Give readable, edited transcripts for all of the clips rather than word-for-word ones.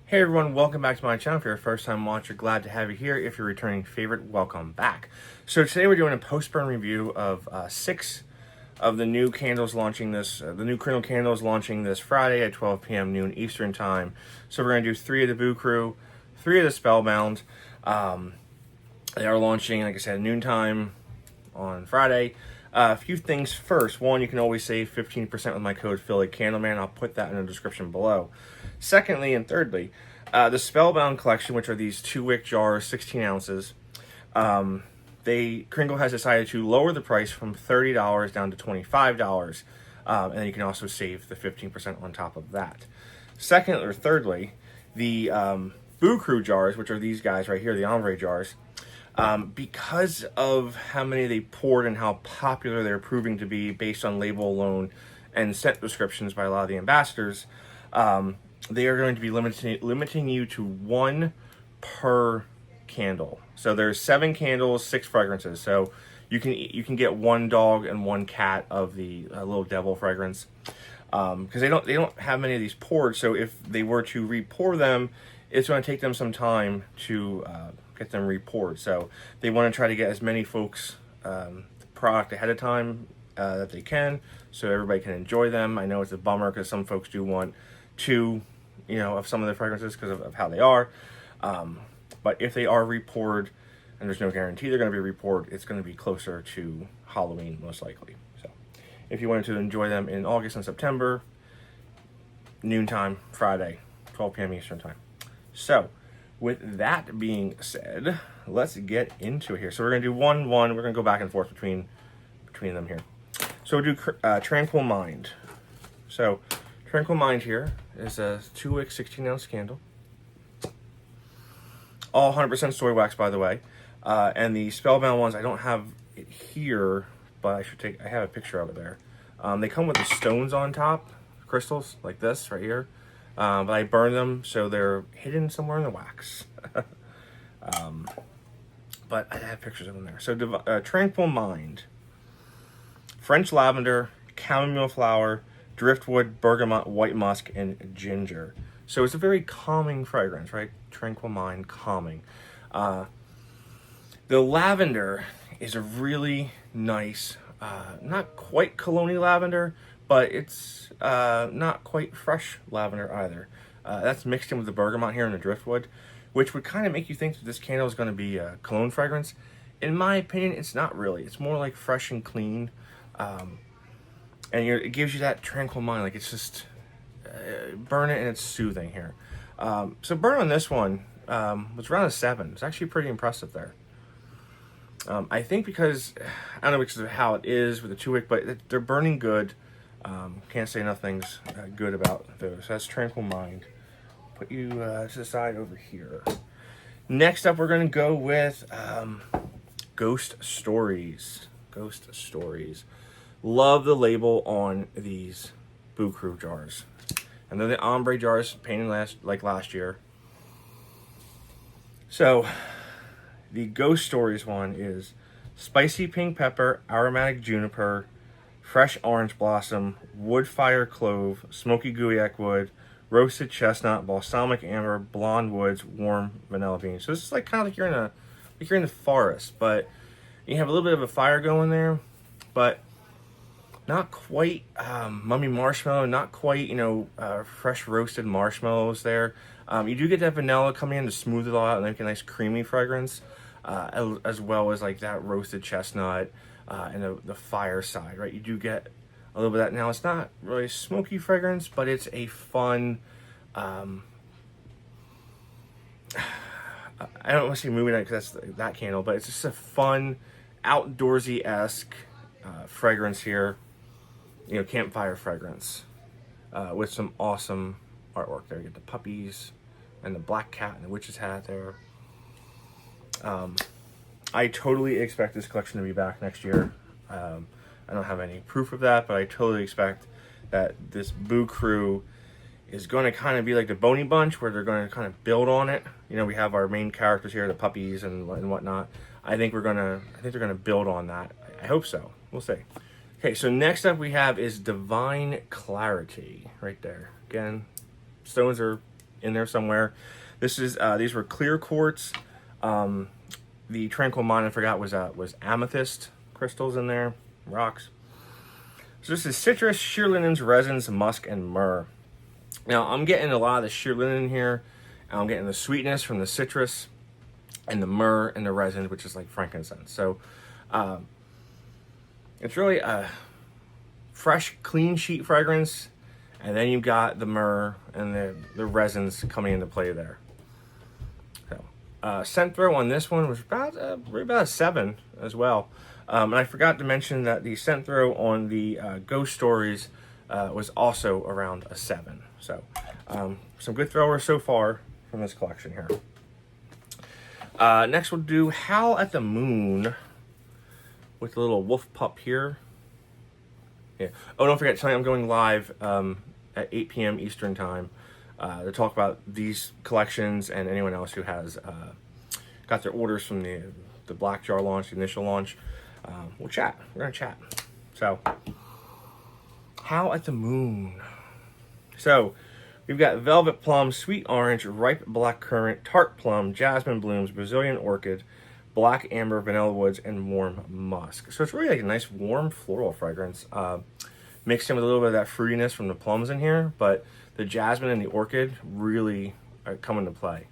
Hey everyone, welcome back to my channel. If you're a first time watcher, glad to have you here. If you're a returning favorite, welcome back. So today we're doing a post-burn review of 6 of the new candles launching this, the new Kringle candles launching this Friday at 12 p.m. noon Eastern time. So we're going to do 3 of the Boo Crew, 3 of the Spellbound. They are launching, like I said, noontime on Friday. A few things first. One, you can always save 15% with my code phillycandleman. I'll put that in the description below. Secondly and thirdly, the Spellbound Collection, which are these 2-wick jars, 16 ounces. Kringle has decided to lower the price from $30 down to $25, and then you can also save the 15% on top of that. Thirdly, the Boo Crew jars, which are these guys right here, the ombre jars. Because of how many they poured and how popular they're proving to be based on label alone and scent descriptions by a lot of the ambassadors, they are going to be limiting you to 1 per candle. So there's 7 candles, 6 fragrances. So you can get 1 dog and 1 cat of the little devil fragrance, because they don't have many of these poured. So if they were to re-pour them, it's going to take them some time to get them re-poured. So they want to try to get as many folks the product ahead of time that they can, so everybody can enjoy them. I know it's a bummer because some folks do want 2, of some of the fragrances because of how they are. But if they are re-poured, and there's no guarantee they're going to be re-poured, it's going to be closer to Halloween most likely. So if you wanted to enjoy them in August and September, noontime, Friday, 12 p.m. Eastern time. So with that being said, let's get into it here. So we're going to do 1-1. We're going to go back and forth between them here. So we'll do Tranquil Mind. So Tranquil Mind here is a 2-wick 16-ounce candle. All 100% soy wax, by the way. And the Spellbound ones, I don't have it here, but I have a picture of it there. They come with the stones on top, crystals like this right here. But I burned them, so they're hidden somewhere in the wax. But I have pictures of them there. So Tranquil Mind. French lavender, chamomile flower, driftwood, bergamot, white musk, and ginger. So it's a very calming fragrance, right? Tranquil Mind, calming. The lavender is a really nice, not quite cologne lavender, but it's not quite fresh lavender either. That's mixed in with the bergamot here and the driftwood, which would kind of make you think that this candle is going to be a cologne fragrance. In my opinion, it's not really. It's more like fresh and clean. And it gives you that tranquil mind, like it's just burn it and it's soothing here. So burn on this one was around a 7. It's actually pretty impressive there. I think because, I don't know because of how it is with the 2-wick, but they're burning good. Can't say nothing's good about those. So that's Tranquil Mind. Put you to the side over here. Next up, we're going to go with Ghost Stories. Ghost Stories. Love the label on these Boo Crew jars. And they're the ombre jars, painted like last year. So, the Ghost Stories one is spicy pink pepper, aromatic juniper, fresh orange blossom, wood fire clove, smoky guaiac wood, roasted chestnut, balsamic amber, blonde woods, warm vanilla bean. So this is like kind of like you're in the forest, but you have a little bit of a fire going there, but not quite mummy marshmallow, not quite fresh roasted marshmallows there. You do get that vanilla coming in to smooth it all out and make a nice creamy fragrance, as well as like that roasted chestnut and the fire side, right? You do get a little bit of that. Now it's not really a smoky fragrance, but it's a fun. I don't want to say movie night because that's that candle, but it's just a fun, outdoorsy-esque fragrance here. Campfire fragrance with some awesome artwork there. You get the puppies and the black cat and the witch's hat there. I totally expect this collection to be back next year. I don't have any proof of that, but I totally expect that this Boo Crew is going to kind of be like the Boney Bunch, where they're going to kind of build on it. We have our main characters here, the puppies and whatnot. I think they're gonna build on that. I hope so. We'll see. Okay, so next up we have is Divine Clarity right there. Again, stones are in there somewhere. This is these were clear quartz. The Tranquil Mind, I forgot, was amethyst crystals in there, rocks. So this is citrus, sheer linens, resins, musk, and myrrh. Now I'm getting a lot of the sheer linen here. I'm getting the sweetness from the citrus and the myrrh and the resins, which is like frankincense. So it's really a fresh, clean sheet fragrance. And then you've got the myrrh and the resins coming into play there. So, scent throw on this one was about a 7 as well. And I forgot to mention that the scent throw on the Ghost Stories was also around a 7. So, some good throwers so far from this collection here. Next we'll do Howl at the Moon with a little wolf pup here. Yeah. Oh, don't forget, tonight I'm going live at 8 p.m. Eastern Time to talk about these collections and anyone else who has got their orders from the Black Jar launch, the initial launch. We'll chat. We're going to chat. So, Howl at the Moon. So, we've got Velvet Plum, Sweet Orange, Ripe Black Currant, Tart Plum, Jasmine Blooms, Brazilian Orchid, Black Amber, Vanilla Woods, and Warm Musk. So it's really like a nice warm floral fragrance. Mixed in with a little bit of that fruitiness from the plums in here, but the jasmine and the orchid really come into play.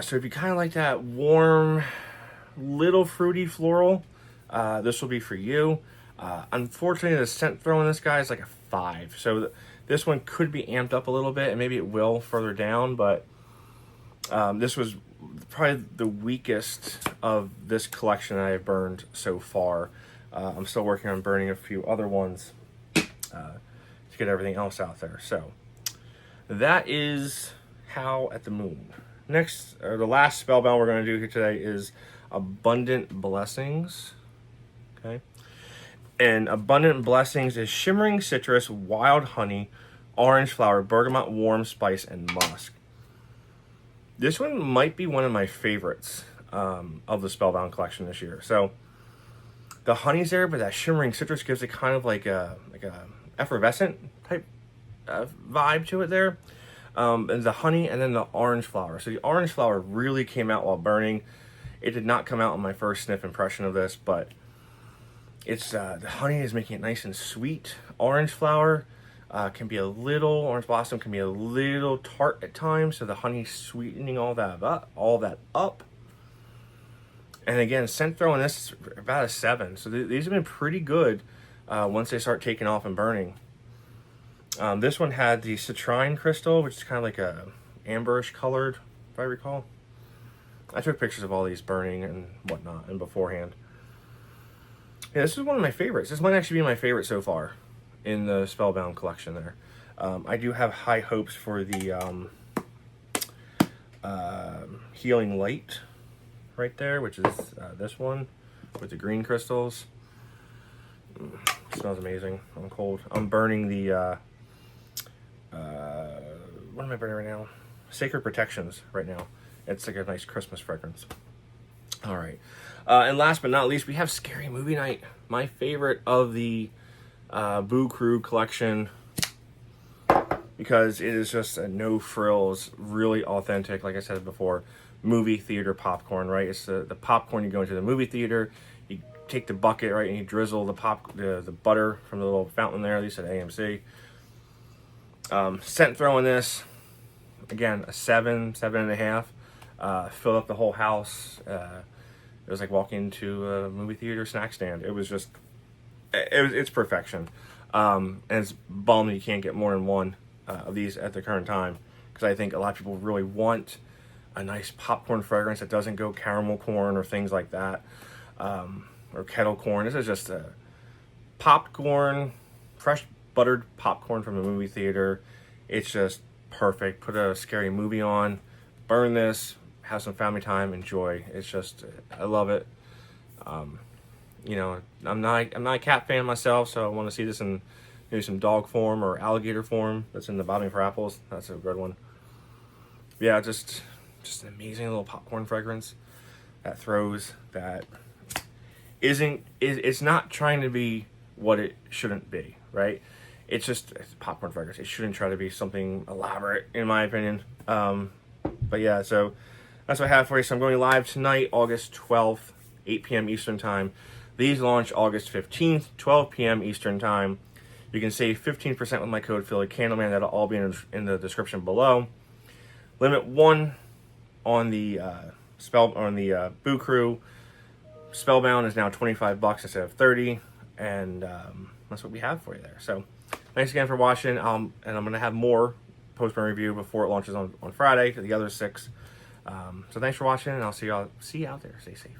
So if you kind of like that warm, little fruity floral, this will be for you. Unfortunately, the scent throw in this guy is like a 5. So this one could be amped up a little bit, and maybe it will further down, but this was probably the weakest of this collection that I have burned so far. I'm still working on burning a few other ones to get everything else out there. So that is Howl at the Moon. Next, or the last spellbound we're going to do here today is Abundant Blessings. Okay. And Abundant Blessings is Shimmering Citrus, Wild Honey, Orange Flower, Bergamot, Warm Spice, and Musk. This one might be one of my favorites of the Spellbound collection this year. So the honey's there, but that shimmering citrus gives it kind of like a effervescent type vibe to it there. And the honey and then the orange flower. So the orange flower really came out while burning. It did not come out on my first sniff impression of this, but it's the honey is making it nice and sweet. Orange flower can be a little, orange blossom can be a little tart at times, so the honey sweetening all that up. And again, scent throw on this is about a 7. So these have been pretty good once they start taking off and burning. This one had the Citrine crystal, which is kind of like a amberish colored, if I recall. I took pictures of all these burning and whatnot and beforehand. Yeah, this is one of my favorites. This might actually be my favorite so far in the Spellbound collection there. I do have high hopes for the Healing Light right there, which is this one with the green crystals. Smells amazing. I'm cold. I'm burning the what am I burning right now? Sacred Protections right now. It's like a nice Christmas fragrance. All right. And last but not least, we have Scary Movie Night, my favorite of the Boo Crew collection, because it is just a no frills, really authentic, like I said before, movie theater popcorn, right? It's the popcorn you go into the movie theater, you take the bucket, right, and you drizzle the butter from the little fountain there, at least at AMC. Scent throw in this, again, a 7.5. Filled up the whole house. It was like walking into a movie theater snack stand. It was just, it's perfection. And it's bummed that you can't get more than one of these at the current time, because I think a lot of people really want a nice popcorn fragrance that doesn't go caramel corn or things like that, or kettle corn. This is just a popcorn, fresh buttered popcorn from a movie theater. It's just perfect. Put a scary movie on, burn this, have some family time, enjoy. It's just, I love it. You know, I'm not a cat fan myself, so I want to see this in maybe some dog form or alligator form. That's in the Bobbing for Apples. That's a good one. Yeah, just an amazing little popcorn fragrance that throws, that it's not trying to be what it shouldn't be, right? it's popcorn fragrance. It shouldn't try to be something elaborate, in my opinion. But yeah, so that's what I have for you. So I'm going live tonight, August 12th, 8 p.m. Eastern Time. These launch August 15th, 12 p.m. Eastern Time. You can save 15% with my code phillycandleman. That'll all be in the description below. Limit 1 on the Boo Crew. Spellbound is now $25 instead of $30, and that's what we have for you there. So thanks again for watching. And I'm gonna have more post-burn review before it launches on Friday to the other 6. So thanks for watching, and I'll see you out there. Stay safe.